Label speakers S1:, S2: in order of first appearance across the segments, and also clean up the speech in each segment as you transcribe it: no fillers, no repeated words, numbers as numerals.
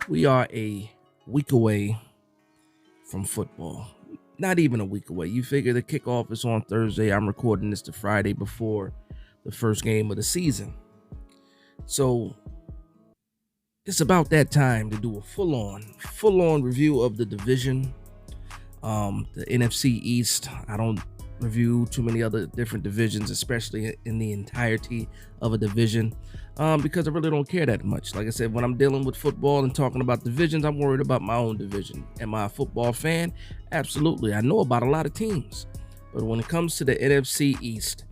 S1: We are a week away from football. Not even a week away. You figure the kickoff is on Thursday. I'm recording this the Friday before the first game of the season. So it's about that time to do a full-on review of the division. The NFC East. I don't review too many other different divisions, especially in the entirety of a division, because I really don't care that much. Like I said, when I'm dealing with football and talking about divisions, I'm worried about my own division. Am I a football fan? Absolutely. I know about a lot of teams, but when it comes to the NFC East,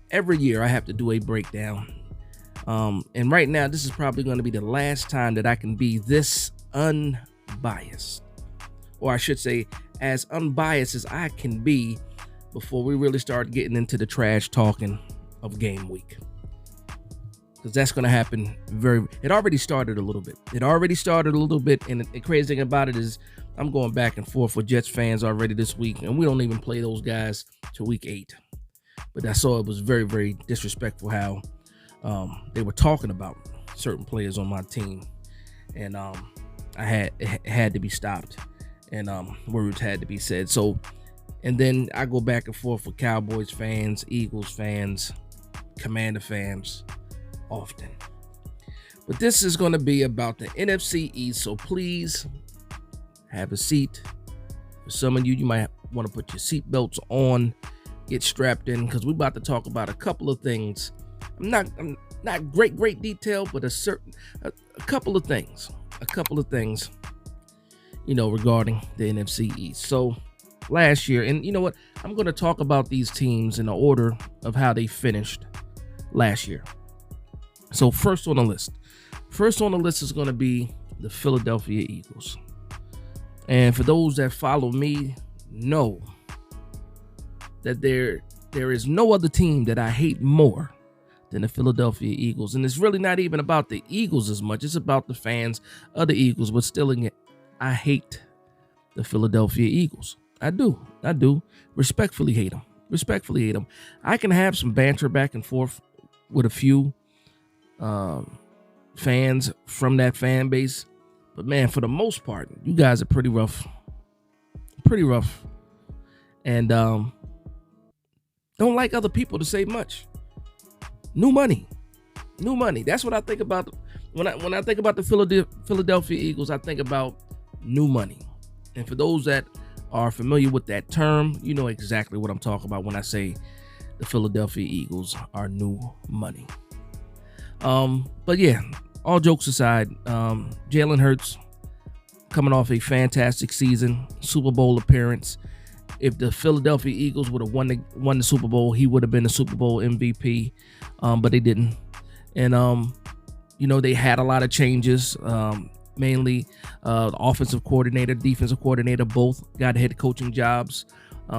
S1: every year I have to do a breakdown. And right now, this is probably going to be the last time that I can be this unbiased, or I should say, as unbiased as I can be before we really start getting into the trash talking of game week. Because that's going to happen it already started a little bit. And the crazy thing about it is I'm going back and forth with Jets fans already this week, and we don't even play those guys till week 8. But I saw it was very, very disrespectful how they were talking about certain players on my team. And it had to be stopped, and words had to be said. So, and then I go back and forth with Cowboys fans, Eagles fans, Commander fans often. But this is going to be about the NFC East, so please have a seat. For some of you, you might want to put your seatbelts on, get strapped in, because we're about to talk about a couple of things. I'm not great detail, but a couple of things, regarding the NFC East. So last year, and you know what, I'm going to talk about these teams in the order of how they finished last year. So first on the list is going to be the Philadelphia Eagles. And for those that follow me, know that there is no other team that I hate more than the Philadelphia Eagles. And it's really not even about the Eagles as much. It's about the fans of the Eagles. But still, I hate the Philadelphia Eagles. I do. Respectfully hate them. I can have some banter back and forth with a few fans from that fan base. But man, for the most part, you guys are pretty rough. And don't like other people to say much. New money. That's what I think about when I think about the Philadelphia Eagles. I think about new money. And for those that are familiar with that term, you know exactly what I'm talking about when I say the Philadelphia Eagles are new money. But yeah, all jokes aside, Jalen Hurts coming off a fantastic season, Super Bowl appearance. If the Philadelphia Eagles would have won the Super Bowl, he would have been the Super Bowl MVP, but they didn't. And they had a lot of changes. Mainly the offensive coordinator, defensive coordinator, both got head coaching jobs.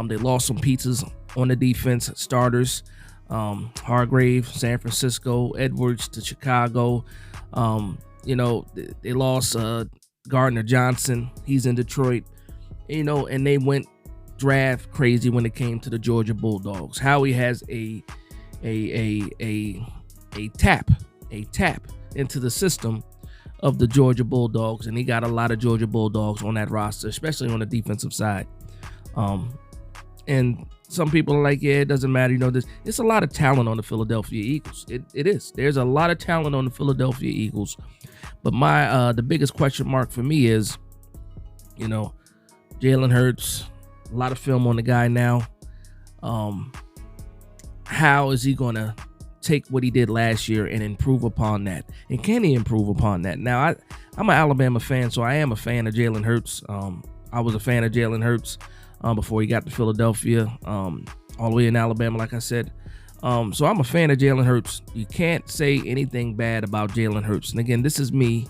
S1: They lost some pieces on the defense, starters. Hargrave, San Francisco, Edwards to Chicago. They lost Gardner Johnson. He's in Detroit. And they went draft crazy when it came to the Georgia Bulldogs. Howie has a tap into the system of the Georgia Bulldogs, and he got a lot of Georgia Bulldogs on that roster, especially on the defensive side. And some people are like, yeah, it doesn't matter. It's a lot of talent on the Philadelphia Eagles. It is. There's a lot of talent on the Philadelphia Eagles. But the biggest question mark for me is, Jalen Hurts, a lot of film on the guy now. How is he going to take what he did last year and improve upon that? And can he improve upon that? Now, I'm an Alabama fan, so I am a fan of Jalen Hurts. I was a fan of Jalen Hurts before he got to Philadelphia, all the way in Alabama, like I said. So I'm a fan of Jalen Hurts. You can't say anything bad about Jalen Hurts. And again, this is me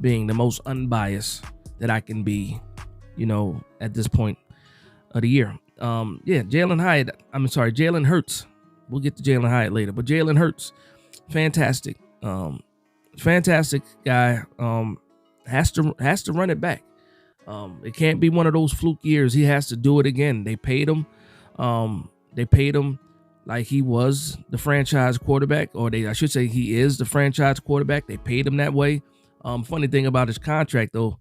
S1: being the most unbiased that I can be, at this point of the year. Jalen Hurts. We'll get to Jalen Hyatt later, but Jalen Hurts, fantastic guy. Has to run it back. It can't be one of those fluke years. He has to do it again. They paid him. Like he was the franchise quarterback, or I should say he is the franchise quarterback. They paid him that way. Funny thing about his contract though,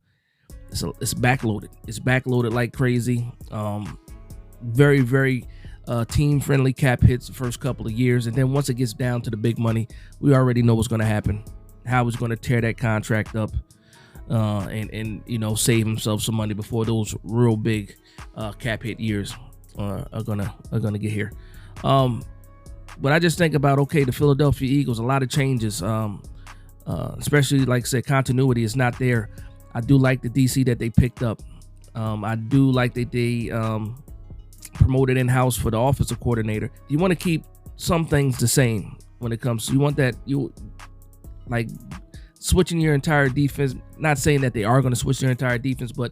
S1: it's backloaded. It's backloaded like crazy. Very, very team friendly cap hits the first couple of years, and then once it gets down to the big money, we already know what's going to happen. How he's going to tear that contract up, and save himself some money before those real big cap hit years are gonna get here. But I just think about, okay, the Philadelphia Eagles, a lot of changes, especially like I said, continuity is not there. I do like the DC that they picked up. I do like that they promoted in-house for the offensive coordinator. You want to keep some things the same when it comes to, you want that, you like switching your entire defense, not saying that they are going to switch their entire defense, but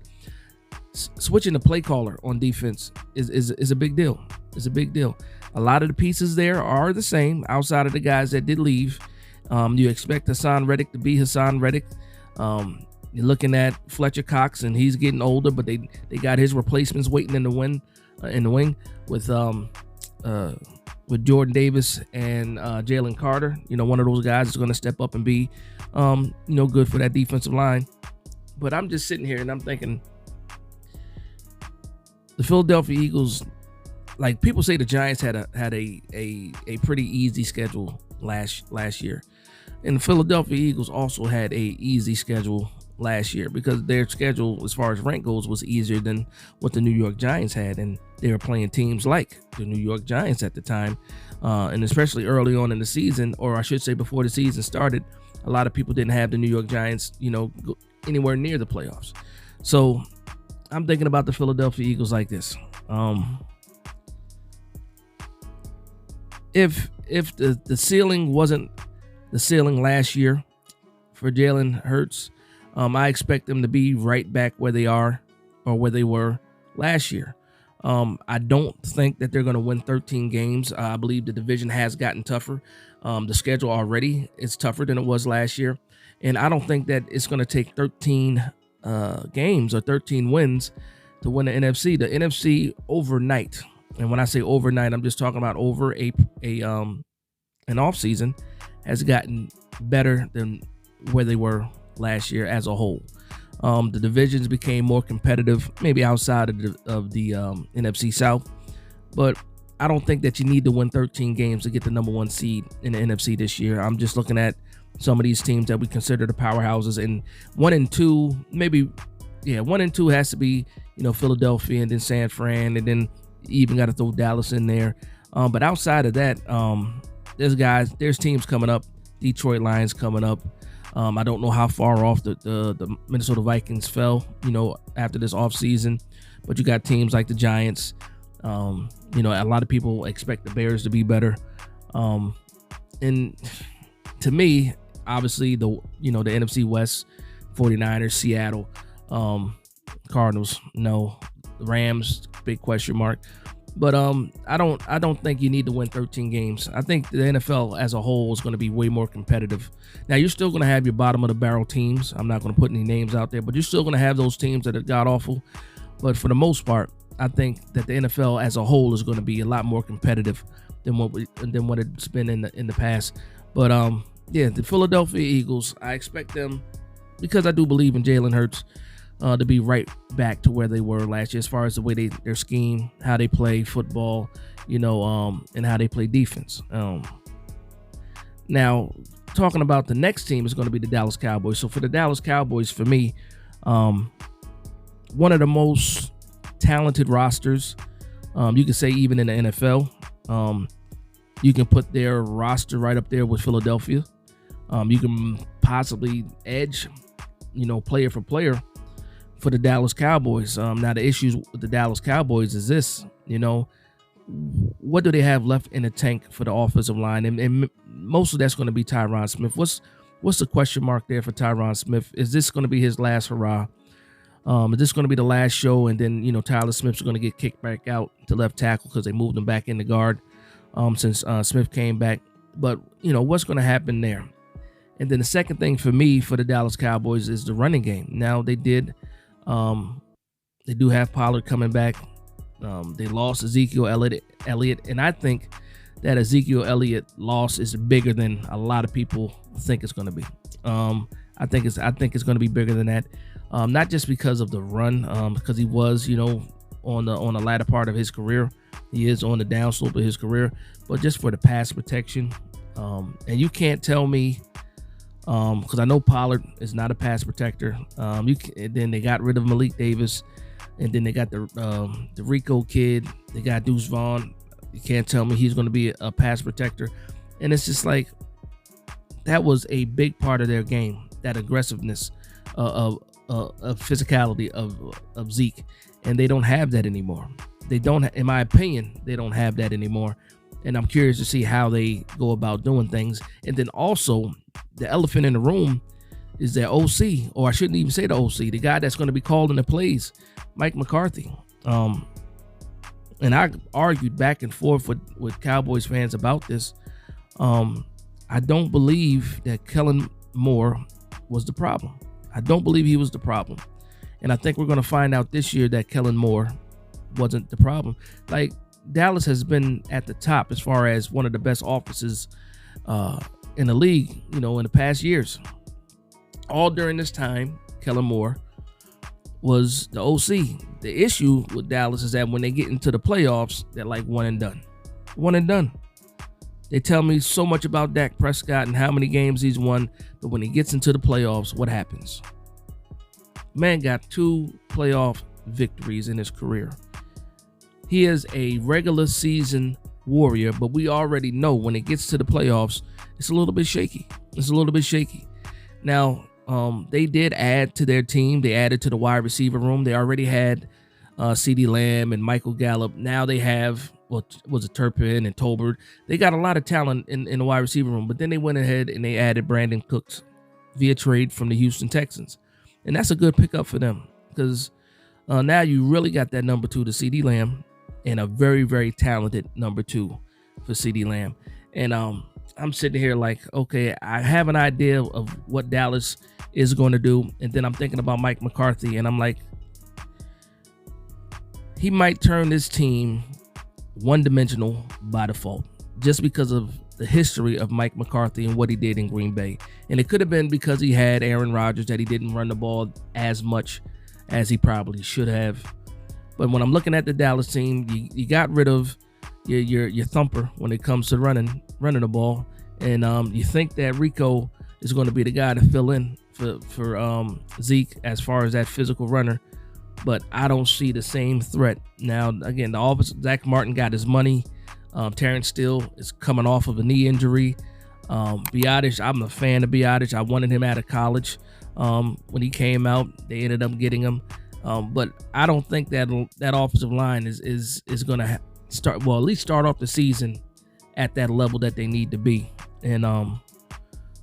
S1: switching the play caller on defense is a big deal. It's a big deal. A lot of the pieces there are the same outside of the guys that did leave. You expect Hassan Reddick to be Hassan Reddick. You're looking at Fletcher Cox, and he's getting older, but they got his replacements waiting in the wing with Jordan Davis and Jalen Carter. One of those guys is going to step up and be good for that defensive line. But I'm just sitting here and I'm thinking, the Philadelphia Eagles, like people say, the Giants had a pretty easy schedule last year, and the Philadelphia Eagles also had a easy schedule last year because their schedule, as far as rank goes, was easier than what the New York Giants had, and they were playing teams like the New York Giants at the time, and especially early on in the season, or I should say before the season started, a lot of people didn't have the New York Giants, go anywhere near the playoffs. So I'm thinking about the Philadelphia Eagles like this. If the ceiling wasn't the ceiling last year for Jalen Hurts, I expect them to be right back where they are or where they were last year. I don't think that they're going to win 13 games. I believe the division has gotten tougher. The schedule already is tougher than it was last year. And I don't think that it's going to take 13 games or 13 wins to win the NFC. The NFC overnight, and when I say overnight, I'm just talking about over an off season, has gotten better than where they were last year as a whole. The divisions became more competitive, maybe outside of the NFC South, but I don't think that you need to win 13 games to get the number one seed in the NFC this year. I'm just looking at some of these teams that we consider the powerhouses, and 1 and 2, maybe, 1 and 2 has to be, Philadelphia, and then San Fran, and then you even got to throw Dallas in there. But outside of that, there's teams coming up. Detroit Lions coming up. I don't know how far off the Minnesota Vikings fell, after this offseason, but you got teams like the Giants. A lot of people expect the Bears to be better. And to me, obviously the NFC West, 49ers, Seattle, Cardinals, no, Rams, big question mark. But I don't think you need to win 13 games. I think the NFL as a whole is going to be way more competitive. Now, you're still going to have your bottom of the barrel teams. I'm not going to put any names out there, but you're still going to have those teams that are god awful. But for the most part, I think that the NFL as a whole is going to be a lot more competitive than what it's been in the past. But the Philadelphia Eagles, I expect them, because I do believe in Jalen Hurts, to be right back to where they were last year as far as the way their scheme, how they play football, and how they play defense. Now, talking about the next team is going to be the Dallas Cowboys. So for the Dallas Cowboys, for me, one of the most talented rosters, you could say even in the NFL. You can put their roster right up there with Philadelphia. You can possibly edge, player for player for the Dallas Cowboys. Now, the issues with the Dallas Cowboys is this, what do they have left in the tank for the offensive line? And most of that's going to be Tyron Smith. What's the question mark there for Tyron Smith? Is this going to be his last hurrah? Is this going to be the last show? And then, Tyler Smith's going to get kicked back out to left tackle because they moved him back in the guard since Smith came back. But, what's going to happen there? And then the second thing for me for the Dallas Cowboys is the running game. Now, they do have Pollard coming back. They lost Ezekiel Elliott, and I think that Ezekiel Elliott loss is bigger than a lot of people think it's going to be. I think it's going to be bigger than that. Not just because of the run, because he was, on the latter part of his career. He is on the downslope of his career, but just for the pass protection. And you can't tell me, because I know Pollard is not a pass protector. And then they got rid of Malik Davis, and then they got the Rico kid. They got Deuce Vaughn. You can't tell me he's going to be a pass protector. And it's just like, that was a big part of their game, that aggressiveness of physicality of Zeke, and they don't have that anymore. They don't, in my opinion, they don't have that anymore. And I'm curious to see how they go about doing things. And then also, the elephant in the room is their OC, or I shouldn't even say the OC, the guy that's going to be calling the plays, Mike McCarthy. And I argued back and forth with Cowboys fans about this. I don't believe that Kellen Moore was the problem. I don't believe he was the problem. And I think we're going to find out this year that Kellen Moore wasn't the problem. Like, Dallas has been at the top as far as one of the best offenses in the league, in the past years. All during this time, Kellen Moore was the OC. The issue with Dallas is that when they get into the playoffs, they're like one and done. One and done. They tell me so much about Dak Prescott and how many games he's won, but when he gets into the playoffs, what happens? Man got 2 playoff victories in his career. He is a regular season warrior, but we already know when it gets to the playoffs, it's a little bit shaky. It's a little bit shaky. Now, they did add to their team. They added to the wide receiver room. They already had CeeDee Lamb and Michael Gallup. Now they have, was it Turpin and Tolbert? They got a lot of talent in the wide receiver room, but then they went ahead and they added Brandon Cooks via trade from the Houston Texans. And that's a good pickup for them, because now you really got that number 2 to CeeDee Lamb, and a very, very talented number 2 for CeeDee Lamb. And I'm sitting here like, okay, I have an idea of what Dallas is going to do. And then I'm thinking about Mike McCarthy, and I'm like, he might turn this team one-dimensional by default, just because of the history of Mike McCarthy and what he did in Green Bay. And it could have been because he had Aaron Rodgers that he didn't run the ball as much as he probably should have. But when I'm looking at the Dallas team, you got rid of your thumper when it comes to running the ball, and you think that Rico is going to be the guy to fill in for Zeke as far as that physical runner. But I don't see the same threat. Now, again, the offense, Zach Martin got his money. Terrence Steele is coming off of a knee injury. Biotish, I'm a fan of Biotish. I wanted him out of college. When he came out, they ended up getting him. But I don't think that offensive line is going to start, well, at least start off the season at that level that they need to be. And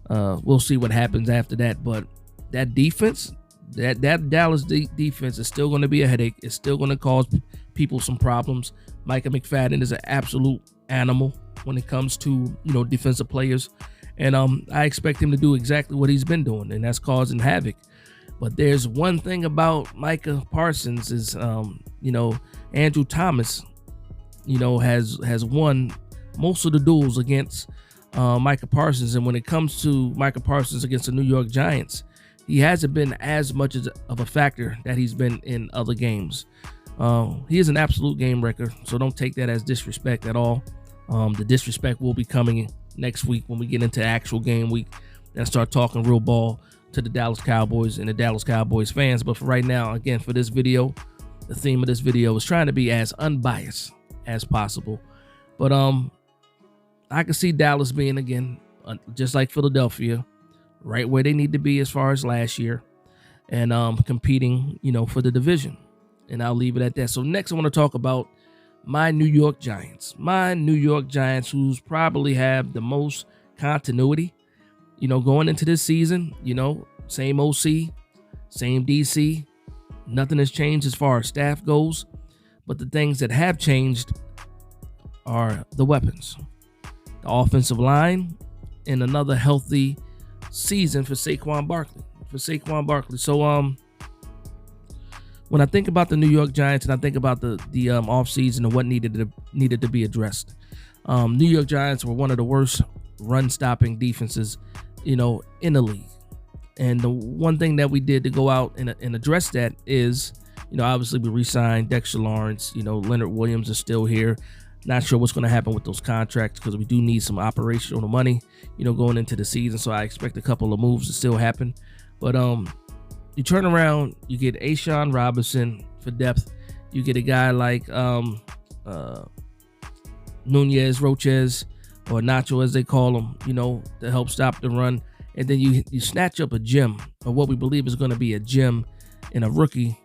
S1: we'll see what happens after that. But that defense, that Dallas defense is still going to be a headache. It's still going to cause people some problems. Micah McFadden is an absolute animal when it comes to, defensive players. And I expect him to do exactly what he's been doing, and that's causing havoc. But there's one thing about Micah Parsons is, Andrew Thomas, has won most of the duels against Micah Parsons. And when it comes to Micah Parsons against the New York Giants, he hasn't been as much of a factor that he's been in other games. He is an absolute game wrecker, so don't take that as disrespect at all. The disrespect will be coming next week when we get into actual game week and start talking real ball to the Dallas Cowboys and the Dallas Cowboys fans. But for right now, again, for this video, the theme of this video is trying to be as unbiased as possible. But I can see Dallas being, again, just like Philadelphia, right where they need to be as far as last year, and competing, for the division. And I'll leave it at that. So next I want to talk about my New York Giants. My New York Giants, who's probably have the most continuity, going into this season. Same OC, same DC. Nothing has changed as far as staff goes. But the things that have changed are the weapons, the offensive line, and another healthy season for Saquon Barkley. So when I think about the New York Giants and I think about the offseason and what needed to be addressed, New York Giants were one of the worst run-stopping defenses, in the league. And the one thing that we did to go out and address that is, obviously we re-signed Dexter Lawrence. Leonard Williams is still here. Not sure what's going to happen with those contracts because we do need some operational money, going into the season. So I expect a couple of moves to still happen. But you turn around, you get Ashawn Robinson for depth. You get a guy like Nunez, Roches, or Nacho as they call him, to help stop the run. And then you snatch up a gem, or what we believe is going to be a gem in a rookie,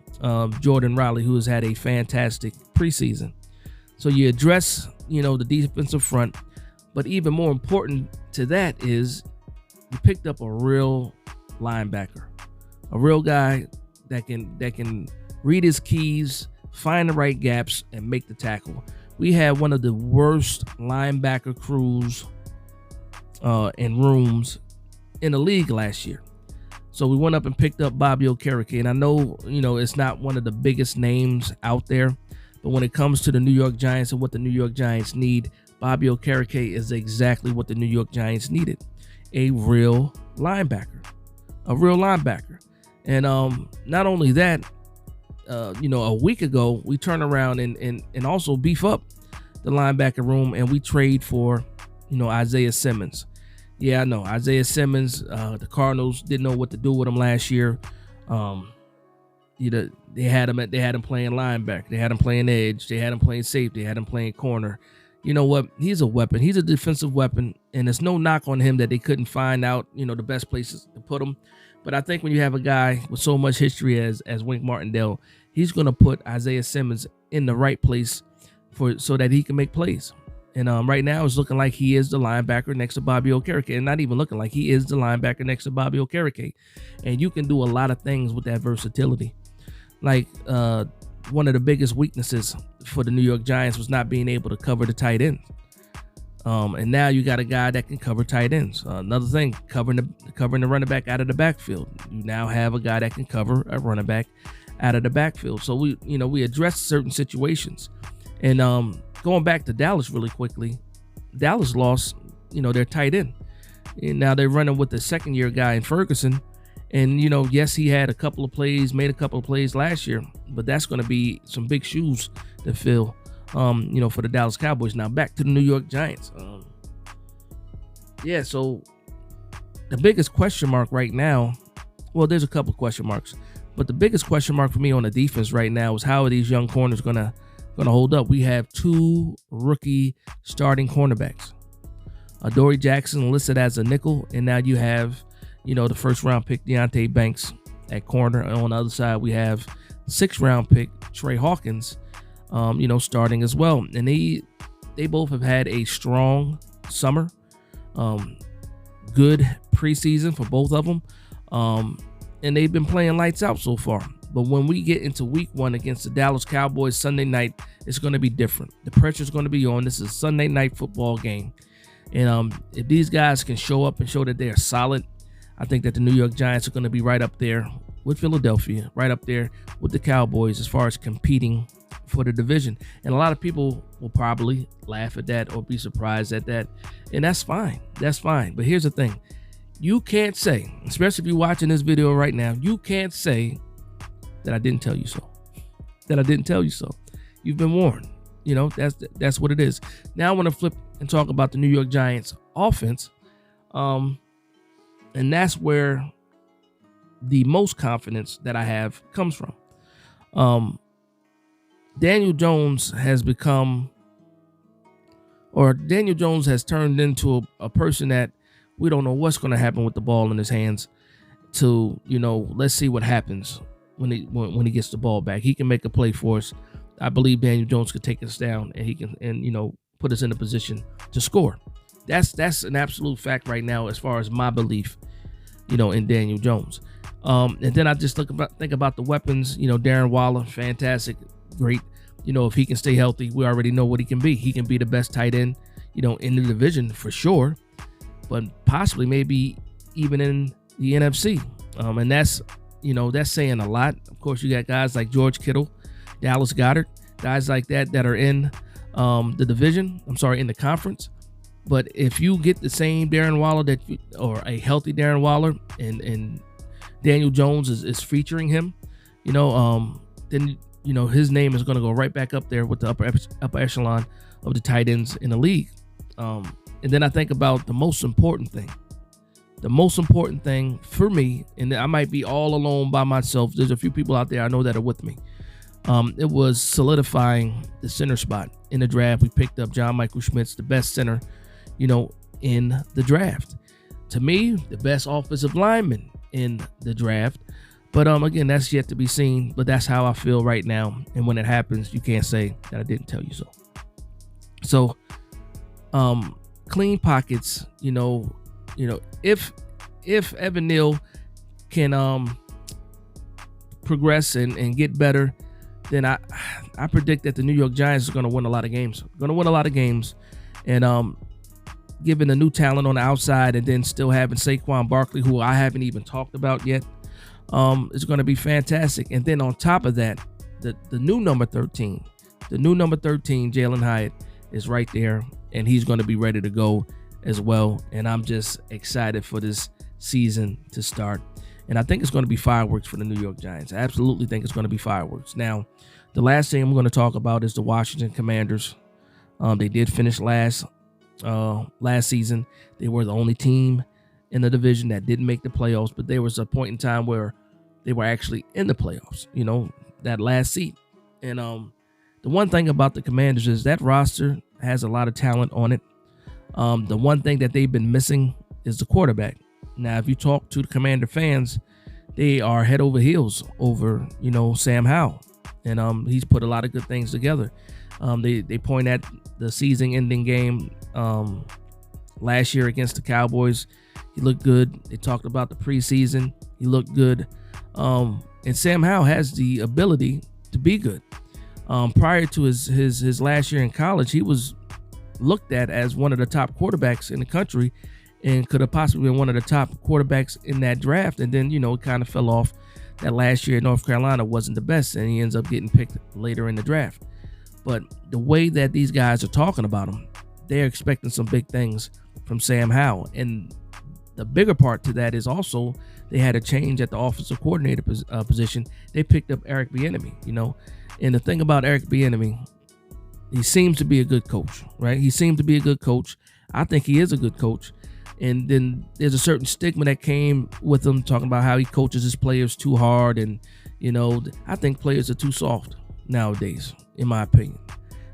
S1: Jordan Riley, who has had a fantastic preseason. So you address, the defensive front. But even more important to that is you picked up a real linebacker, a real guy that can read his keys, find the right gaps, and make the tackle. We had one of the worst linebacker crews and rooms in the league last year. So we went up and picked up Bobby Okereke. And I know, it's not one of the biggest names out there, but when it comes to the New York Giants and what the New York Giants need, Bobby Okereke is exactly what the New York Giants needed. A real linebacker. And not only that, a week ago, we turned around and also beef up the linebacker room, and we trade for, Isaiah Simmons. Yeah, I know Isaiah Simmons. The Cardinals didn't know what to do with him last year. They had him playing linebacker. They had him playing edge. They had him playing safety. They had him playing corner. You know what? He's a weapon. He's a defensive weapon, and there's no knock on him that they couldn't find out, the best places to put him. But I think when you have a guy with so much history as Wink Martindale, he's going to put Isaiah Simmons in the right place so that he can make plays. And right now it's looking like he is the linebacker next to Bobby Okereke, and not even looking like he is the linebacker next to Bobby Okereke. And you can do a lot of things with that versatility. Like one of the biggest weaknesses for the New York Giants was not being able to cover the tight end. And now you got a guy that can cover tight ends. Another thing, covering the running back out of the backfield. You now have a guy that can cover a running back out of the backfield. So we addressed certain situations. And going back to Dallas really quickly, Dallas lost, their tight end. And now they're running with the second-year guy in Ferguson. And, yes, he had made a couple of plays last year, but that's going to be some big shoes to fill, for the Dallas Cowboys. Now back to the New York Giants. So the biggest question mark right now, well, there's a couple of question marks, but the biggest question mark for me on the defense right now is how are these young corners going to hold up? We have two rookie starting cornerbacks. Adoree Jackson listed as a nickel, and now you have, the first-round pick Deonte Banks at corner. And on the other side, we have sixth-round pick Trey Hawkins, starting as well. And they both have had a strong summer, good preseason for both of them, and they've been playing lights out so far. But when we get into week one against the Dallas Cowboys Sunday night, it's going to be different. The pressure is going to be on. This is a Sunday night football game. And if these guys can show up and show that they're solid, I think that the New York Giants are going to be right up there with Philadelphia, right up there with the Cowboys as far as competing for the division. And a lot of people will probably laugh at that or be surprised at that. And that's fine. That's fine. But here's the thing. You can't say, especially if you're watching this video right now, you can't say that I didn't tell you so. That I didn't tell you so. You've been warned. That's what it is. Now I want to flip and talk about the New York Giants offense. And that's where the most confidence that I have comes from. Daniel Jones has turned into a person that we don't know what's going to happen with the ball in his hands. Let's see what happens when he gets the ball back. He can make a play for us. I believe Daniel Jones could take us down, and he can put us in a position to score. That's an absolute fact right now as far as my belief, in Daniel Jones. And then I just think about the weapons. Darren Waller, fantastic, great. If he can stay healthy, we already know what he can be. He can be the best tight end, in the division for sure, but possibly maybe even in the NFC. And that's saying a lot. Of course, you got guys like George Kittle, Dallas Goedert, guys like that are in the division. In the conference. But if you get the same Darren Waller or a healthy Darren Waller and Daniel Jones is featuring him, then his name is going to go right back up there with the upper echelon of the tight ends in the league. And then I think about the most important thing. The most important thing for me, and I might be all alone by myself. There's a few people out there I know that are with me. It was solidifying the center spot in the draft. We picked up John Michael Schmitz, the best center, in the draft. To me, the best offensive lineman in the draft. But again, that's yet to be seen. But that's how I feel right now. And when it happens, you can't say that I didn't tell you so. So, clean pockets. If Evan Neal can progress and get better, then I predict that the New York Giants are going to win a lot of games. And given the new talent on the outside, and then still having Saquon Barkley, who I haven't even talked about yet, it's going to be fantastic. And then on top of that, the new number 13, Jalen Hyatt, is right there, and he's going to be ready to go as well. And I'm just excited for this season to start. And I think it's going to be fireworks for the New York Giants. I absolutely think it's going to be fireworks. Now, the last thing I'm going to talk about is the Washington Commanders. They did finish last season. They were the only team in the division that didn't make the playoffs, but there was a point in time where they were actually in the playoffs, that last seat. And the one thing about the Commanders is that roster has a lot of talent on it. The one thing that they've been missing is the quarterback. Now, if you talk to the Commander fans, they are head over heels over, Sam Howell. And he's put a lot of good things together. They point at the season-ending game last year against the Cowboys. He looked good. They talked about the preseason. He looked good. And Sam Howell has the ability to be good. Prior to his last year in college, he was looked at as one of the top quarterbacks in the country and could have possibly been one of the top quarterbacks in that draft. And then, it kind of fell off. That last year in North Carolina wasn't the best, and he ends up getting picked later in the draft. But the way that these guys are talking about him, they're expecting some big things from Sam Howell. And the bigger part to that is also they had a change at the offensive coordinator position. They picked up Eric Bieniemy, And the thing about Eric Bieniemy, he seems to be a good coach, right? He seems to be a good coach. I think he is a good coach. And then there's a certain stigma that came with him, talking about how he coaches his players too hard. And, I think players are too soft nowadays, in my opinion.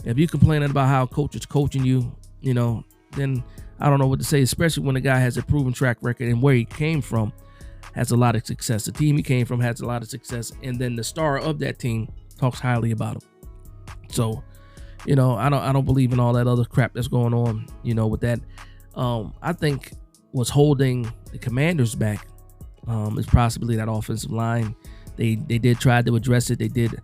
S1: If you're complaining about how a coach is coaching you, then I don't know what to say, especially when a guy has a proven track record and where he came from has a lot of success. The team he came from has a lot of success. And then the star of that team talks highly about him. So, I don't believe in all that other crap that's going on, with that. I think what's holding the Commanders back is possibly that offensive line. They did try to address it. They did,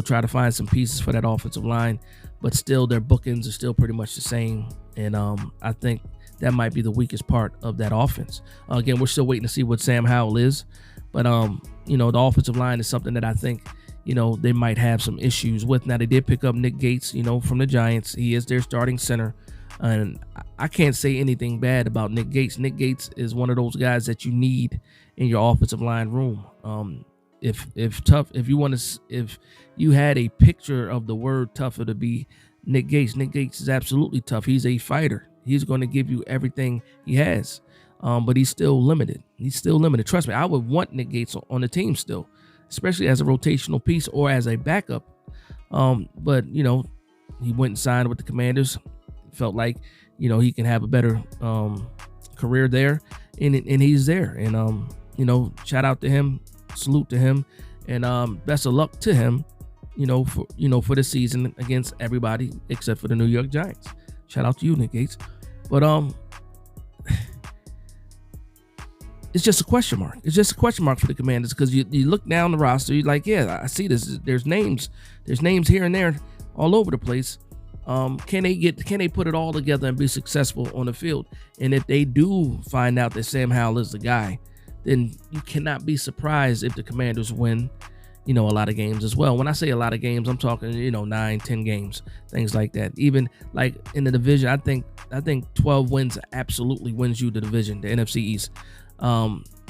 S1: try to find some pieces for that offensive line, but still their bookends are still pretty much the same. And I think that might be the weakest part of that offense. Again, we're still waiting to see what Sam Howell is, but the offensive line is something that I think they might have some issues with. Now, they did pick up Nick Gates, from the Giants. He is their starting center. And I can't say anything bad about Nick Gates. Nick Gates is one of those guys that you need in your offensive line room. If you had a picture of the word tougher to be Nick Gates is absolutely tough. He's a fighter. He's going to give you everything he has. But he's still limited. Trust me, I would want Nick Gates on the team still, especially as a rotational piece or as a backup. But he went and signed with the Commanders. Felt like he can have a better career there, and he's there. And shout out to him, salute to him, and best of luck to him. For the season against everybody except for the New York Giants. Shout out to you, Nick Gates. But it's just a question mark. It's just a question mark for the Commanders, because you look down the roster, you're like, yeah, I see this. There's names here and there all over the place. Can they put it all together and be successful on the field? And if they do find out that Sam Howell is the guy, then you cannot be surprised if the Commanders win, a lot of games as well. When I say a lot of games, I'm talking, 9-10 games, things like that. Even like in the division, I think 12 wins absolutely wins you the division, the NFC East.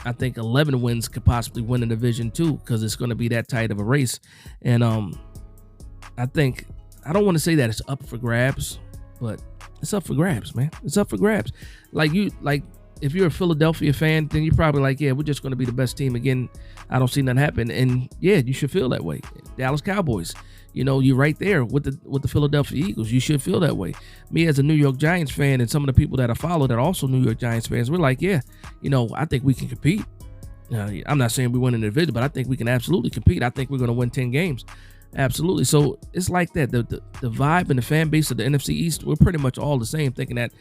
S1: I think 11 wins could possibly win the division too, because it's going to be that tight of a race. And I think, I don't want to say that it's up for grabs, but it's up for grabs, man. It's up for grabs. Like if you're a Philadelphia fan, then you're probably like, yeah, we're just going to be the best team again. I don't see nothing happen. And yeah, you should feel that way. Dallas Cowboys, you're right there with the Philadelphia Eagles. You should feel that way. Me as a New York Giants fan, and some of the people that I follow that are also New York Giants fans, we're like, yeah, I think we can compete. I'm not saying we win in the division, but I think we can absolutely compete. I think we're going to win 10 games. Absolutely. So it's like that. The vibe and the fan base of the NFC East, we're pretty much all the same, thinking that,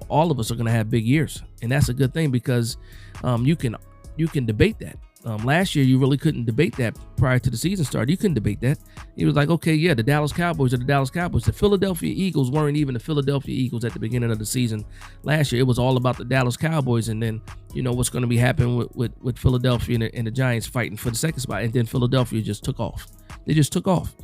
S1: all of us are going to have big years. And that's a good thing, because you can debate that. Last year, you really couldn't debate that prior to the season start. You couldn't debate that. It was like, okay, yeah, the Dallas Cowboys are the Dallas Cowboys. The Philadelphia Eagles weren't even the Philadelphia Eagles at the beginning of the season. Last year, it was all about the Dallas Cowboys. And then, what's going to be happening with Philadelphia and the Giants fighting for the second spot. And then Philadelphia just took off. They just took off.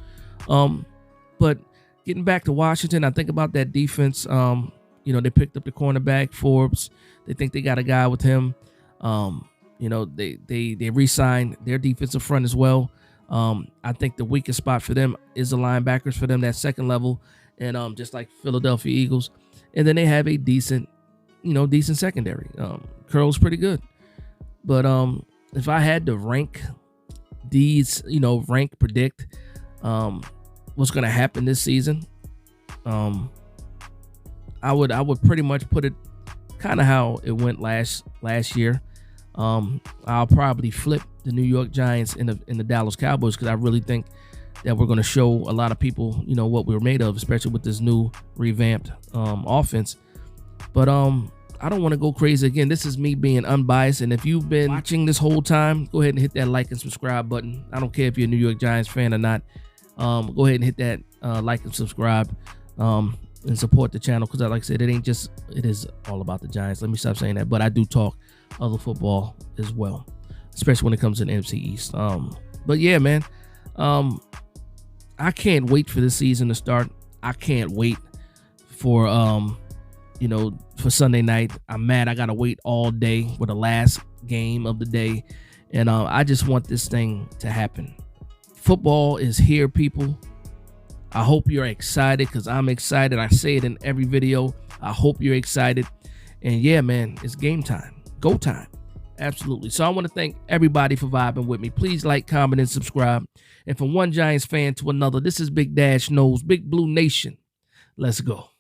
S1: But getting back to Washington, I think about that defense. They picked up the cornerback, Forbes. They think they got a guy with him. They re-signed their defensive front as well. I think the weakest spot for them is the linebackers for them, that second level, and just like Philadelphia Eagles. And then they have a decent secondary. Curl's pretty good. But if I had to rank these, predict what's going to happen this season, I would pretty much put it kind of how it went last year. I'll probably flip the New York Giants in the Dallas Cowboys, because I really think that we're going to show a lot of people, what we're made of, especially with this new revamped offense. But I don't want to go crazy again. This is me being unbiased, and if you've been watching this whole time, go ahead and hit that like and subscribe button. I don't care if you're a New York Giants fan or not. Go ahead and hit that like and subscribe and support the channel, because like I said, it is all about the Giants. Let me stop saying that, but I do talk other football as well, especially when it comes to the NFC East. But yeah, man, I can't wait for this season to start. I can't wait for for Sunday night. I'm mad I gotta wait all day for the last game of the day, and I just want this thing to happen. Football is here, people. I hope you're excited, because I'm excited. I say it in every video. I hope you're excited. And yeah, man, it's game time. Go time. Absolutely. So I want to thank everybody for vibing with me. Please like, comment, and subscribe. And from one Giants fan to another, this is Big Dash Knows, Big Blue Nation. Let's go.